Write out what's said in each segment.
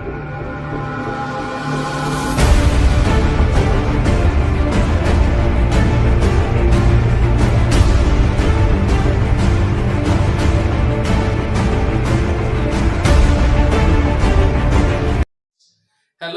Hello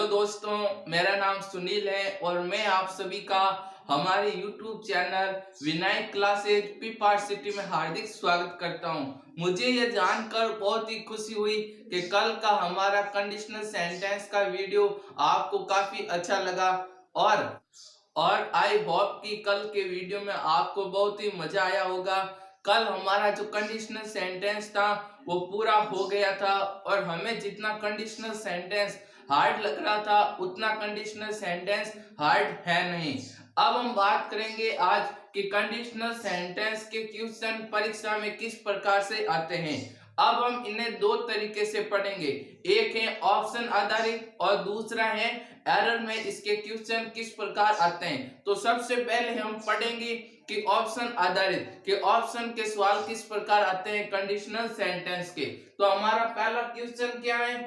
दोस्तों, मेरा नाम सुनील है और मैं आप सभी का हमारे YouTube channel Vinayak classes P part city में हार्दिक स्वागत करता हूं। मुझे यह जानकर बहुत ही खुशी हुई कि कल का हमारा कंडीशनल सेंटेंस का वीडियो आपको काफी अच्छा लगा और आई होप कि कल के वीडियो में आपको बहुत ही मजा आया होगा। कल हमारा जो कंडीशनल सेंटेंस था वो पूरा हो गया था और हमें जितना कंडीशनल सेंटेंस हार्ड लग रहा था उतना कंडीशनल सेंटेंस हार्ड है नहीं। अब हम बात करेंगे आज कि कंडीशनल सेंटेंस के क्वेश्चन परीक्षा में किस प्रकार से आते हैं। अब हम इन्हें दो तरीके से पढ़ेंगे, एक है ऑप्शन आधारित और दूसरा है एरर में इसके क्वेश्चन किस प्रकार आते हैं। तो सबसे पहले हम पढ़ेंगे कि ऑप्शन आधारित के ऑप्शन के सवाल किस प्रकार आते हैं कंडीशनल सेंटेंस के। तो हमारा पहला क्वेश्चन क्या है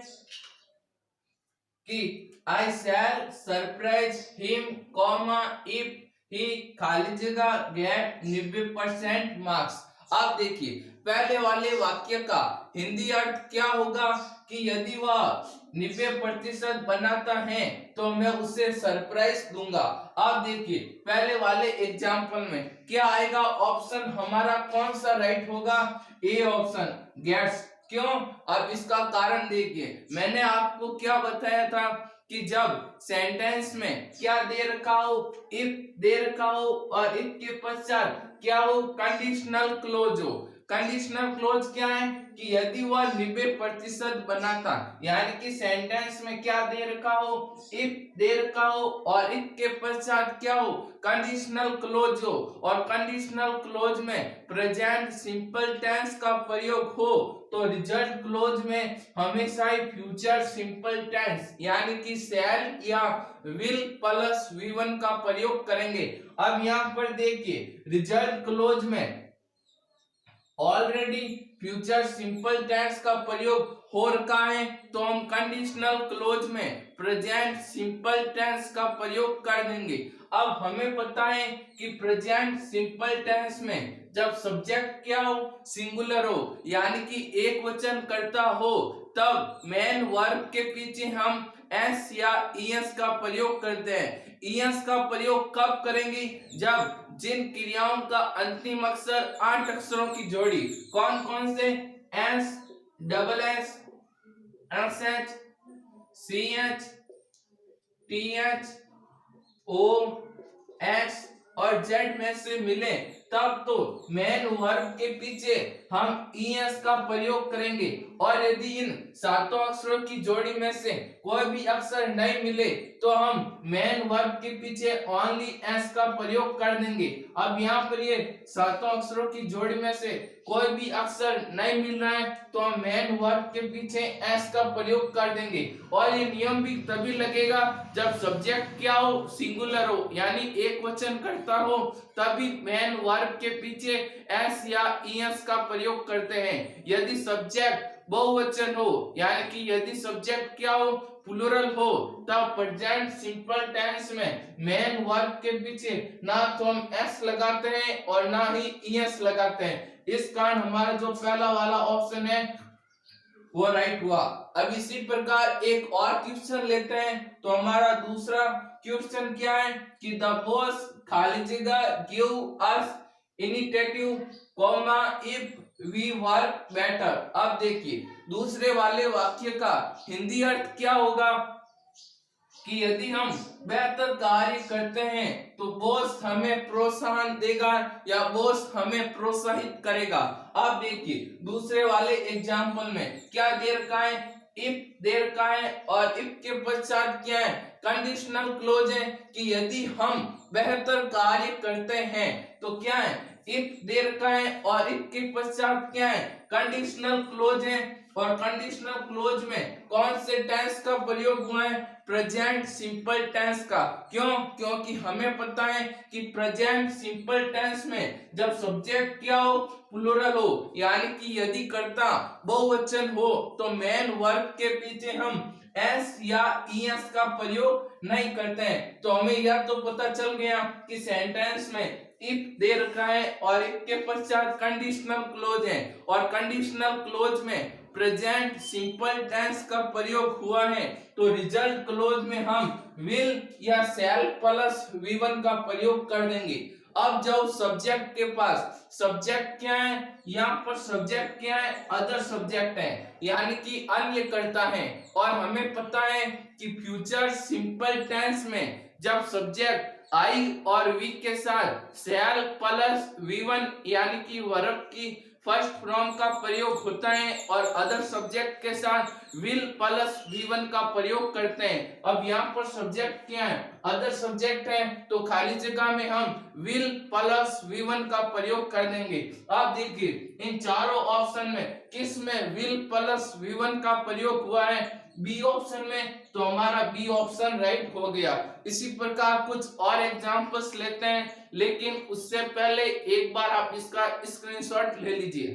कि I shall surprise him comma if he खाली जगह गेट 90% मार्क्स। अब देखिए पहले वाले वाक्य का हिंदी अर्थ क्या होगा कि यदि वह 90% बनाता है तो मैं उसे सरप्राइज दूंगा। अब देखिए पहले वाले एग्जाम्पल में क्या आएगा, ऑप्शन हमारा कौन सा राइट होगा, ए ऑप्शन गेट्स। क्यों? अब इसका कारण देखिए, मैंने आपको क्या बताया था कि जब सेंटेंस में क्या दे रखा हो, इफ दे रखा हो और इफ के पश्चात क्या हो, कंडीशनल क्लोज हो। कंडीशनल क्लोज क्या है कि यदि वह 90% बनाता, यानी कि सेंटेंस में क्या दे रखा हो, इफ दे रखा हो और इफ के पश्चात क्या हो, कंडीशनल क्लोज हो और कंडीशनल क्लोज में प्रेजेंट सिंपल टेंस का प्रयोग हो तो रिजल्ट क्लोज में हमेशा ही फ्यूचर सिंपल टेंस यानी कि शैल या विल प्लस V1 का प्रयोग करेंगे। अब यहाँ पर देखिए रिजल्ट क्लोज में ऑलरेडी फ्यूचर सिंपल टेंस का प्रयोग हो रखा है तो हम कंडीशनल क्लोज में प्रेजेंट सिंपल टेंस का प्रयोग कर देंगे। अब हमें पता है कि प्रेजेंट सिंपल टेंस में जब सब्जेक्ट क्या हो, सिंगुलर हो यानी कि एक वचन करता हो, तब मेन वर्ब के पीछे हम एस या ईएस का प्रयोग करते हैं। ईएस का प्रयोग कब करेंगे, जब जिन क्रियाओं का अंतिम अक्षर 8 अक्षरों की जोड़ी, कौन कौन से, S, double S, H, C H, T H, O, X और जेड में से मिले, तब तो मेन वर्ब के पीछे हम ईएस का प्रयोग करेंगे। और यदि इन सातों अक्षरों की जोड़ी में से कोई भी अक्षर नहीं मिले तो हम मेन वर्ब के पीछे ओनली एस का प्रयोग कर देंगे। अब यहाँ पर ये सातों अक्षरों की जोड़ी में से कोई भी अक्षर नहीं मिल रहा है तो हम मेन वर्ब के पीछे एस का प्रयोग कर देंगे। और ये नियम भी तभी लगेगा जब सब्जेक्ट क्या हो, सिंगुलर हो यानी एक वचन करता हो, तभी मेन वर्ब के पीछे एस या ईएस का प्रयोग करते हैं। यदि सब्जेक्ट बहुवचन हो यानी कि यदि सब्जेक्ट क्या हो, प्लूरल हो, तब प्रेजेंट सिंपल टेंस में मेन वर्ब के पीछे ना तो हम एस लगाते हैं और ना ही ईएस लगाते हैं। इस कारण हमारा जो पहला वाला ऑप्शन है वो राइट हुआ। अब इसी प्रकार एक और क्वेश्चन लेते हैं। तो हमारा दूसरा क्वेश्चन क्या है कि द बॉस खाली जगह give us initiative comma if we work better. अब देखिए दूसरे वाले वाक्य का हिंदी अर्थ क्या होगा कि यदि हम बेहतर कार्य करते हैं तो बॉस हमें प्रोत्साहन देगा या बॉस हमें प्रोत्साहित करेगा। अब देखिए दूसरे वाले एग्जाम्पल में क्या दे रखा है, इफ दे रखा है और इफ के पश्चात क्या है, कंडीशनल क्लोज है कि यदि हम बेहतर कार्य करते हैं तो क्या है, इफ दे रखा है और इफ के पश्चात क्या है, कंडीशनल क्लोज है और कंडीशनल क्लोज में कौन से टेंस का प्रयोग हुआ है? प्रेजेंट सिंपल टेंस का। क्यों? क्योंकि हमें पता है कि प्रेजेंट सिंपल टेंस में जब सब्जेक्ट क्या हो? प्लूरल हो, यानी कि यदि कर्ता बहुवचन हो तो मेन वर्ब के पीछे हम एस या ईएस का प्रयोग नहीं करते हैं। तो हमें यह तो पता चल गया कि सेंटेंस में इफ दे रखा है और इफ के पश्चात कंडीशनल क्लोज है और कंडीशनल क्लोज में प्रेजेंट सिंपल टेंस का प्रयोग हुआ है। तो रिजल्ट क्लोज में हम विल या शैल प्लस V1 का प्रयोग कर देंगे। अब जब सब्जेक्ट के पास सब्जेक्ट क्या है? यहाँ पर सब्जेक्ट क्या है? अदर सब्जेक्ट है, यानी कि अन्य कर्ता है। और हमें पता है कि फ्यूचर सिंपल टेंस में जब सब्जेक्ट आई और वी के साथ शैल प्लस V1 यानी कि वर्ब की फर्स्ट फॉर्म का प्रयोग होता है और अदर सब्जेक्ट के साथ विल प्लस V1 का प्रयोग करते हैं। अब यहाँ पर सब्जेक्ट क्या है? अदर सब्जेक्ट है, तो खाली जगह में हम विल प्लस V1 का प्रयोग कर देंगे। अब देखिए इन चारों ऑप्शन में किस में विल प्लस V1 का प्रयोग हुआ है? बी ऑप्शन में, तो हमारा बी ऑप्शन राइट हो गया। इसी प्रकार कुछ और एग्जांपल्स लेते हैं, लेकिन उससे पहले एक बार आप इसका स्क्रीनशॉट ले लीजिए।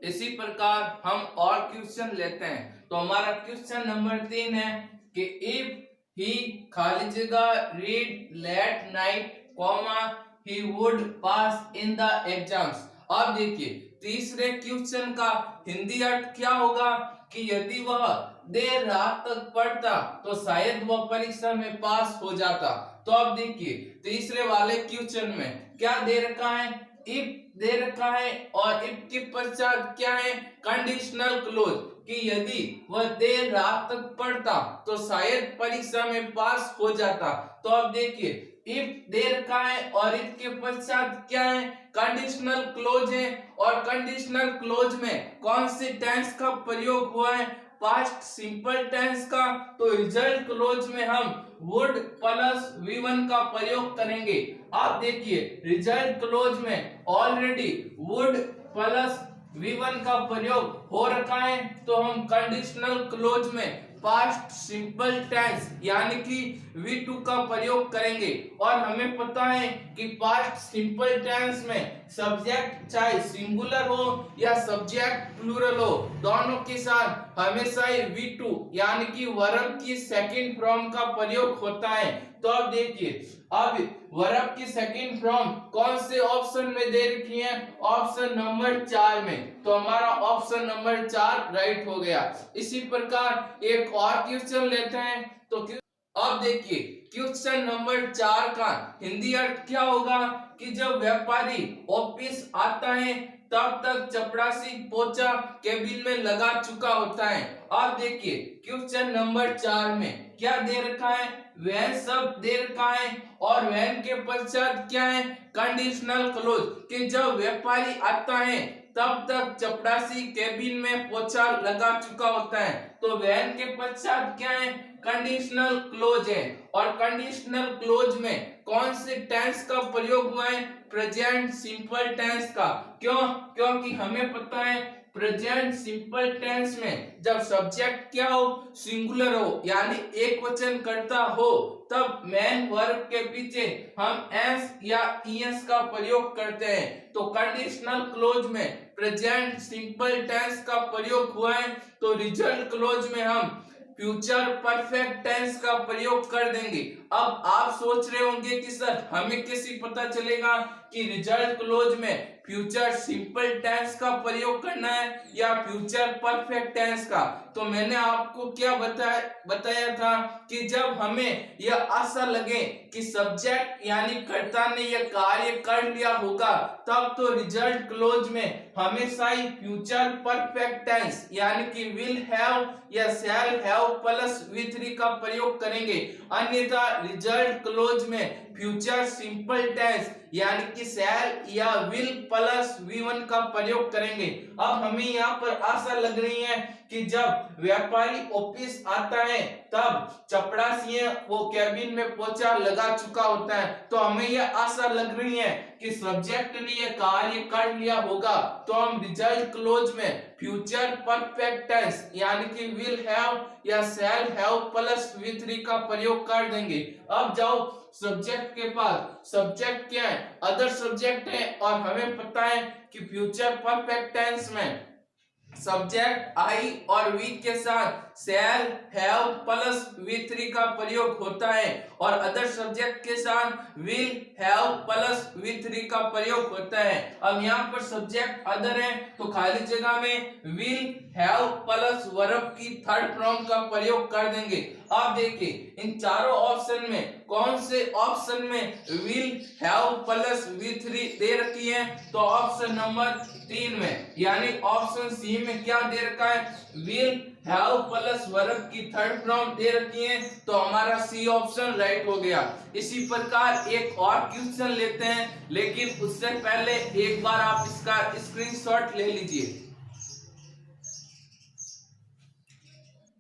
इसी प्रकार हम और क्वेश्चन लेते हैं। तो हमारा क्वेश्चन नंबर 3 है कि इफ ही खाली जगह read late night comma he would pass in the exams. अब देखिए तीसरे क्वेश्चन का हिंदी अर्थ क्या होगा कि यदि वह देर रात तक पढ़ता तो शायद वह परीक्षा में पास हो जाता। तो अब देखिए तीसरे वाले क्वेश्चन में क्या दे रखा है? इफ दे रखा है और इफ के पश्चात क्या है? कंडीशनल क्लोज कि यदि वह देर रात तक पढ़ता तो शायद परीक्षा में पास हो जाता। तो अब देखिए इफ दे रखा है और इफ के पश्चात क्या है? कंडीशनल क्लोज है और कंडीशनल क्लोज में कौन से टेंस का प्रयोग हुआ है? पास्ट सिंपल टेंस का। तो रिजल्ट क्लोज में हम वुड प्लस V1 का प्रयोग करेंगे। आप देखिए रिजल्ट क्लोज में ऑलरेडी वुड प्लस V1 का प्रयोग हो रखा है, तो हम कंडीशनल क्लोज में पास्ट सिंपल टेंस यानी कि V2 का प्रयोग करेंगे। और हमें पता है कि पास्ट सिंपल टेंस में सब्जेक्ट चाहे सिंगुलर हो या सब्जेक्ट प्लूरल हो, दोनों के साथ हमेशा ही V2 यानी कि वर्ब की सेकंड फॉर्म का प्रयोग होता है। तो अब देखिए अब वर्ब की सेकंड फॉर्म कौन से ऑप्शन में दे रखी है? ऑप्शन नंबर 4 में। तो हमारा ऑप्शन नंबर 4 राइट हो गया। इसी प्रकार एक और क्वेश्चन लेते हैं। तो अब देखिए क्वेश्चन नंबर 4 का हिंदी अर्थ क्या होगा कि जब व्यापारी ऑफिस आता है तब तक चपरासी पोछा केबिन में लगा चुका होता है। अब देखिए क्वेश्चन नंबर 4 में क्या दे रखा है? वह सब दे रखा है और वह के पश्चात क्या है? कंडीशनल क्लोज कि जब व्यापारी आता है तब तक चपरासी केबिन में पोछा लगा चुका होता है। तो वह के पश्चात क्या है? कंडीशनल क्लोज है और कंडीशनल क्लोज में कौन से टेंस का प्रयोग हुआ है? प्रेजेंट सिंपल टेंस का। क्यों? क्योंकि हमें पता है प्रेजेंट सिंपल टेंस में जब सब्जेक्ट क्या हो? सिंगुलर हो, यानी एक वचन करता हो, तब मेन वर्ब के पीछे हम एस या ईएस का प्रयोग करते हैं। तो कंडीशनल क्लोज में प्रेजेंट सिंपल टेंस का प्रयोग हुआ है, तो रिजल्ट क्लोज में हम फ्यूचर परफेक्ट टेंस का प्रयोग कर देंगे। अब आप सोच रहे होंगे कि सर हमें कैसे पता चलेगा कि रिजल्ट क्लोज में फ्यूचर सिंपल टेंस का प्रयोग करना है या फ्यूचर परफेक्ट टेंस का? तो मैंने आपको क्या बताया था कि जब हमें यह आशा लगे कि सब्जेक्ट यानी कर्ता ने यह कार्य कर लिया होगा, तब तो रिजल्ट क्लोज में हमेशा ही फ्यूचर परफेक्ट टेंस यानी कि विल हैव या शैल हैव प्लस V3 का प्रयोग करेंगे। अन्यथा रिजल्ट क्लोज में फ्यूचर सिंपल टेंस यानी कि शैल या विल प्लस V1 का प्रयोग करेंगे। अब हमें यहाँ पर आशा लग रही है कि जब व्यापारी ऑफिस आता है तब चपरासी वो कैबिन में पोछा लगा चुका होता है। तो हमें यह आशा लग रही है कि सब्जेक्ट ने ये कार्य कर लिया होगा तो हम रिजल्ट क्लोज में फ्यूचर परफेक्ट टेंस यानी कि विल हैव या शैल हैव प्लस V3 का प्रयोग कर देंगे। अब जाओ सब्जेक्ट के पास, सब्जेक्ट क्या है, अदर सब्जेक्ट है और हमें पता है कि फ्यूचर परफेक्ट टेंस में सब्जेक्ट आई और वी के साथ शैल हैव प्लस V3 का प्रयोग होता है और अदर सब्जेक्ट के साथ विल हैव प्लस V3 का प्रयोग होता है। अब यहाँ पर सब्जेक्ट अदर है तो खाली जगह में विल हैव प्लस वर्ब की थर्ड फॉर्म का प्रयोग कर देंगे। अब देखिए इन चारों ऑप्शन में कौन से ऑप्शन में विल हैव प्लस V3 दे रखी है, तो ऑप्शन नंबर 3 में, यानी ऑप्शन सी में क्या दे रखा है, विल हैव प्लस वर्ब की थर्ड फॉर्म दे रखी है, तो हमारा सी ऑप्शन राइट हो गया। इसी प्रकार एक और क्वेश्चन लेते हैं, लेकिन उससे पहले एक बार आप इसका स्क्रीनशॉट ले लीजिए।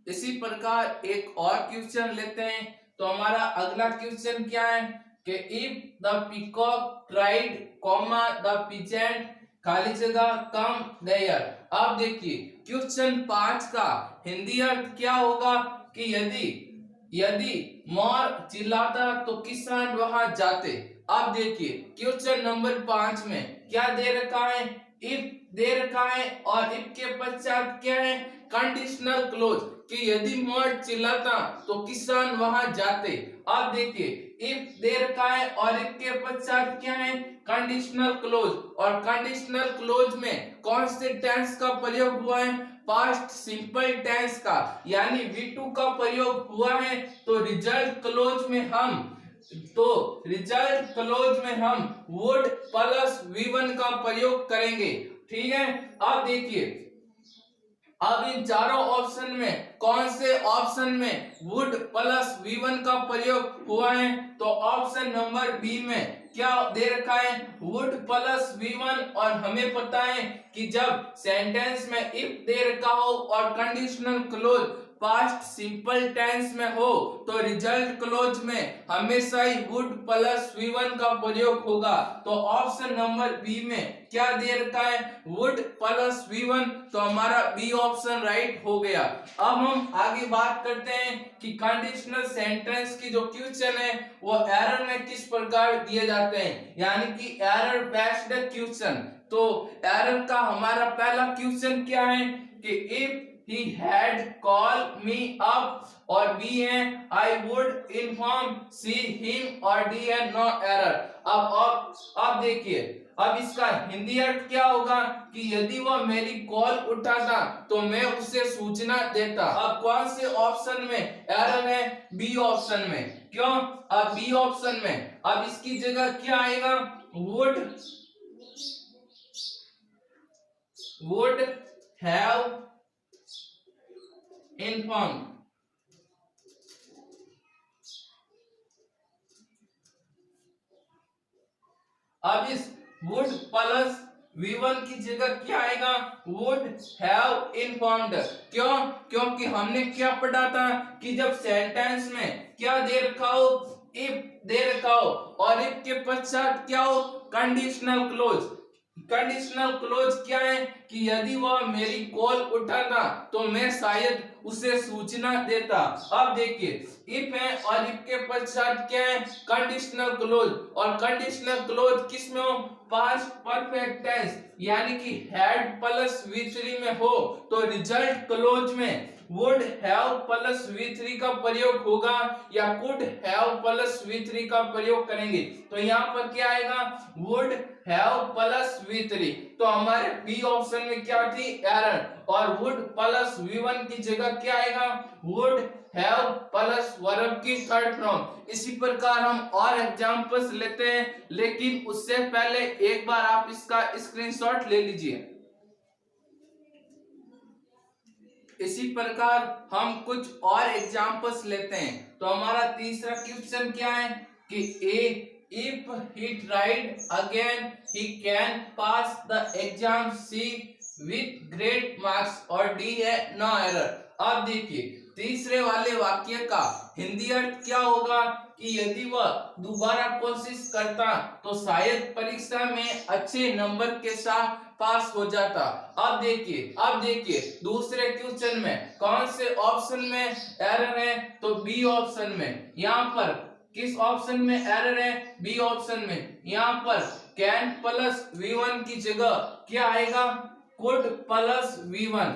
इसी प्रकार एक और क्वेश्चन लेते हैं, तो हमारा अगला क्वेश्चन क्या है कि if the peacock tried comma the peasant खाली जगह कम देयर। अब देखिए क्वेश्चन 5 का हिंदी अर्थ क्या होगा कि यदि मोर चिल्लाता तो किसान वहां जाते। अब देखिए क्वेश्चन नंबर 5 में क्या दे रखा है, इफ दे रखा है और इफ के पश्चात क्या है, कंडीशनल क्लोज कि यदि मोर चिल्लाता तो किसान वहां जाते। अब देखिए इफ दे रखा है और इफ के पश्चात क्या है, कंडीशनल क्लोज, और कंडीशनल क्लोज में कौन से टेंस का प्रयोग हुआ है, पास्ट सिंपल टेंस का, यानी V2 का प्रयोग हुआ है। तो रिजल्ट क्लोज में हम वुड प्लस V1 का प्रयोग करेंगे। ठीक है, अब देखिए अब इन चारों ऑप्शन में कौन से ऑप्शन में वुड प्लस V1 का प्रयोग हुआ है, तो ऑप्शन नंबर बी में क्या दे रखा है, वुड प्लस V1, और हमें पता है कि जब सेंटेंस में इफ दे रखा हो और conditional clause past simple tense में हो तो रिजल्ट क्लोज में हमेशा ही वुड प्लस V1 का प्रयोग होगा। तो ऑप्शन नंबर बी में क्या दे रखा है, वुड प्लस V1, तो हमारा बी ऑप्शन राइट हो गया। अब हम आगे बात करते हैं कि कंडीशनल सेंटेंस की जो क्वेश्चन है वो एरर में किस प्रकार दिए जाते हैं, यानी कि एरर बेस्ड क्वेश्चन। तो एरर का हमारा पहला क्वेश्चन क्या है कि if he had called me up, और B है I would inform C him, और D है no error। अब देखिए अब इसका हिंदी अर्थ क्या होगा कि यदि वह मेरी कॉल उठाता तो मैं उसे सूचना देता। अब कौन से ऑप्शन में एरर है, बी ऑप्शन में। क्यों, अब बी ऑप्शन में अब इसकी जगह क्या आएगा, would have informed। अब इस वुड प्लस V1 की जगह क्या आएगा, वुड हैव इन्फॉर्म्ड। क्यों, क्योंकि हमने क्या पढ़ा था कि जब सेंटेंस में क्या दे रखा हो, इफ दे रखा हो और इफ के पश्चात क्या हो, कंडीशनल क्लोज। कंडीशनल क्लोज क्या है कि यदि वह मेरी कॉल उठाता तो मैं शायद उसे सूचना देता। अब देखिए इफ है और इफ के पश्चात क्या है, कंडीशनल क्लोज, और कंडीशनल क्लोज किस में हो, पास्ट परफेक्ट टेंस यानी कि हैड प्लस V3 में हो तो रिजल्ट क्लोज में वुड हैव प्लस V3 का प्रयोग होगा या कुड हैव प्लस V3 का प्रयोग करेंगे। तो यहाँ पर क्या आएगा, वुड हैव प्लस V3। तो हमारे बी ऑप्शन में क्या थी, एरर, और वुड प्लस V1 की जगह क्या आएगा, वुड हैव प्लस वर्ब की थर्ड फॉर्म। इसी प्रकार हम और एग्जांपल्स लेते हैं, लेकिन उससे पहले एक बार आप इसका स्क्रीनशॉट ले लीजिए। इसी प्रकार हम कुछ और एग्जांपल्स लेते हैं। तो हमारा तीसरा क्वेश्चन क्या है कि if he tried again he can pass the exam C with great marks, और D है no error। अब देखिए तीसरे वाले वाक्य का हिंदी अर्थ क्या होगा कि यदि वह दोबारा कोशिश करता तो शायद परीक्षा में अच्छे नंबर के साथ पास हो जाता। अब देखिए दूसरे क्वेश्चन में कौन से ऑप्शन में एरर है, तो बी ऑप्शन में। यहाँ पर किस ऑप्शन में एरर है, बी ऑप्शन में। यहाँ पर कैन प्लस V1 की जगह क्या आएगा, could plus V1,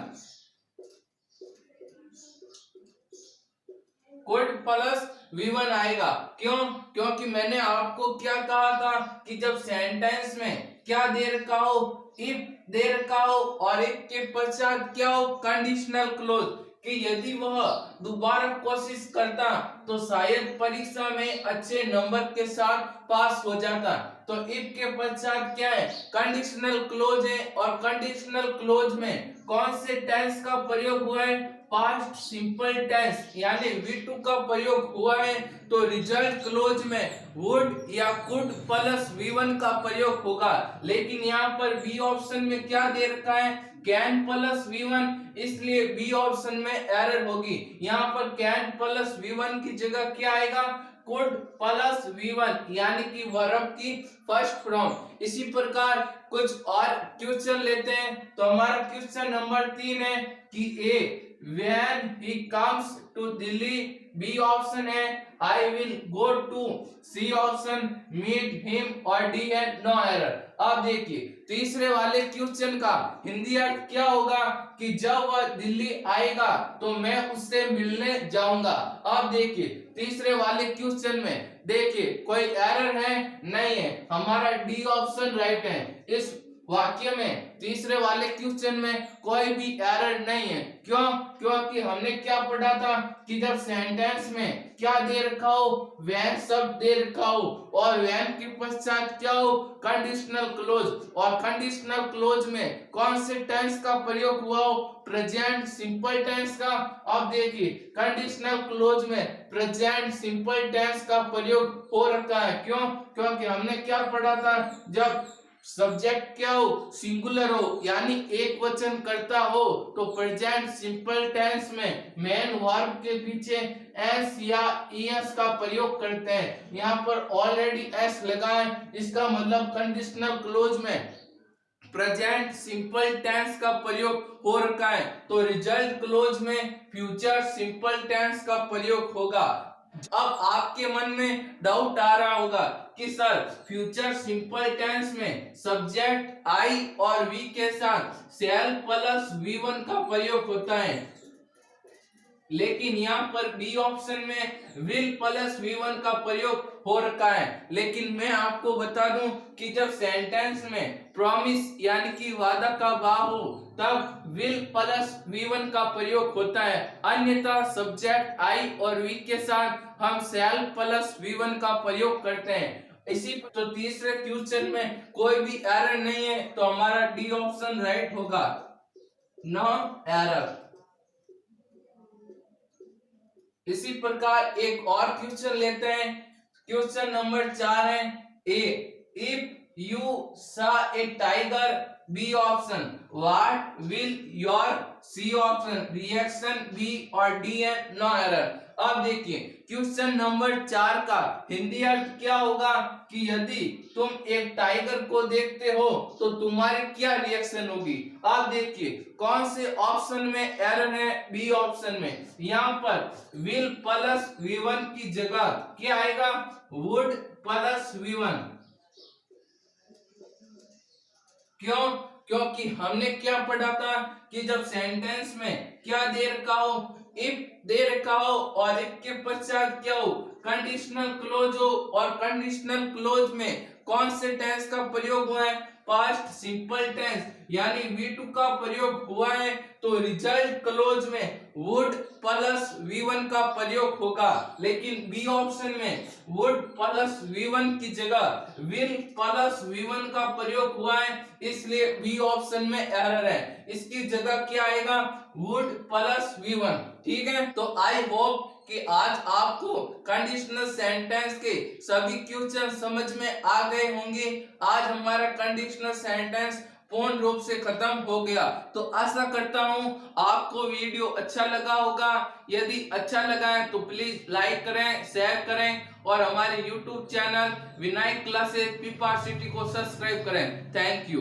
could plus V1 आएगा। क्यों, क्योंकि मैंने आपको क्या कहा था कि जब सेंटेंस में क्या दे रखा हो, इफ दे रखा हो और इफ के पश्चात क्या हो, कंडीशनल क्लोज, कि यदि वह दोबारा कोशिश करता तो शायद परीक्षा में अच्छे नंबर के साथ पास हो जाता। तो इफ के पश्चात क्या है, कंडीशनल क्लोज है, और कंडीशनल क्लोज में कौन से टेंस का प्रयोग हुआ है, पास्ट सिंपल टेंस यानी V2 का प्रयोग हुआ है। तो रिजल्ट क्लोज में वुड या कुड प्लस V1 का प्रयोग होगा। लेकिन यहाँ पर बी ऑप्शन में क्या दे रखा है, कैन प्लस V1, इसलिए बी ऑप्शन में एरर होगी। यहाँ पर कैन प्लस V1 की जगह क्या आएगा, कुड प्लस V1 यानी कि वर्ब की फर्स्ट फॉर्म। इसी प्रकार कुछ और क्वेश्चन लेते हैं। तो हमारा क्वेश्चन नंबर 3 है कि A when he comes to Delhi, B option है I will go to, C option meet him, और डी है नो एरर। अब देखिए तीसरे वाले क्वेश्चन का हिंदी अर्थ क्या होगा कि जब वह दिल्ली आएगा तो मैं उससे मिलने जाऊंगा। अब देखिए तीसरे वाले क्वेश्चन में देखिए कोई एरर है, नहीं है, हमारा डी ऑप्शन राइट है। इस वाक्य में तीसरे वाले क्वेश्चन में कोई भी एरर नहीं है। क्यों, क्योंकि हमने क्या पढ़ा था कि जब सेंटेंस में क्या दे रखा हो, व्हेन शब्द दे रखा हो, और व्हेन के पश्चात क्या हो, कंडीशनल क्लोज, और कंडीशनल क्लोज में कौन से टेंस का प्रयोग हुआ हो, प्रेजेंट सिंपल टेंस का। अब देखिए कंडीशनल क्लोज में प्रेजेंट सिंपल टेंस का प्रयोग हो रखा है। क्यों, क्योंकि हमने क्या पढ़ा था, जब सब्जेक्ट क्या हो, सिंगुलर हो यानी एक वचन करता हो, तो प्रेजेंट सिंपल टेंस में मेन वर्ब के पीछे एस या ईएस का प्रयोग करते हैं। यहाँ पर ऑलरेडी एस लगा है, इसका मतलब कंडीशनल क्लोज में प्रेजेंट सिंपल टेंस का प्रयोग हो रखा है। तो रिजल्ट क्लोज में फ्यूचर सिंपल टेंस का प्रयोग होगा। अब आपके मन में डाउट आ रहा होगा कि सर फ्यूचर सिंपल टेंस में सब्जेक्ट आई और वी के साथ शैल प्लस V1 का प्रयोग होता है, लेकिन यहाँ पर बी ऑप्शन में विल प्लस V1 का प्रयोग हो रखा है। लेकिन मैं आपको बता दूं कि जब सेंटेंस में प्रॉमिस यानी कि वादा का भाव हो तब विल प्लस V1 का प्रयोग होता है, अन्यथा सब्जेक्ट आई और वी के साथ हम शैल प्लस V1 का प्रयोग करते हैं। इसी तो तीसरे क्वेश्चन में कोई भी एरर नहीं है, तो हमारा डी ऑप्शन राइट होगा, नो एरर। इसी प्रकार एक और क्वेश्चन लेते हैं। क्वेश्चन नंबर 4 है ए if you saw a tiger, B option what will your, C option reaction, B और डी है नो एरर। अब देखिए क्वेश्चन नंबर 4 का हिंदी अर्थ क्या होगा कि यदि तुम एक टाइगर को देखते हो तो तुम्हारी क्या रिएक्शन होगी। अब देखिए कौन से ऑप्शन में एरर है, बी ऑप्शन में। यहाँ पर विल प्लस V1 की जगह क्या आएगा, वुड प्लस V1। क्यों, क्योंकि हमने क्या पढ़ा था कि जब सेंटेंस में क्या दे रखा हो, इफ दे रखा हो और इफ के पश्चात क्या हो, कंडीशनल क्लोज हो, और कंडीशनल क्लोज में कौन से टेंस का प्रयोग हुआ है, पास्ट सिंपल टेंस यानी V2 का प्रयोग हुआ है। तो रिजल्ट क्लोज में वुड प्लस V1 का प्रयोग होगा। लेकिन बी ऑप्शन में वुड प्लस V1 की जगह विल प्लस V1 का प्रयोग हुआ है, इसलिए बी ऑप्शन में एरर है। इसकी जगह क्या आएगा, वुड प्लस V1। ठीक है, तो आई होप कि आज आपको कंडीशनल सेंटेंस के सभी क्वेश्चन समझ में आ गए होंगे। आज हमारा कंडीशनल सेंटेंस पूर्ण रूप से खत्म हो गया। तो आशा करता हूं आपको वीडियो अच्छा लगा होगा। यदि अच्छा लगा है तो प्लीज लाइक करें, शेयर करें और हमारे YouTube चैनल विनायक क्लासेस पीपा सिटी को सब्सक्राइब करें। Thank you.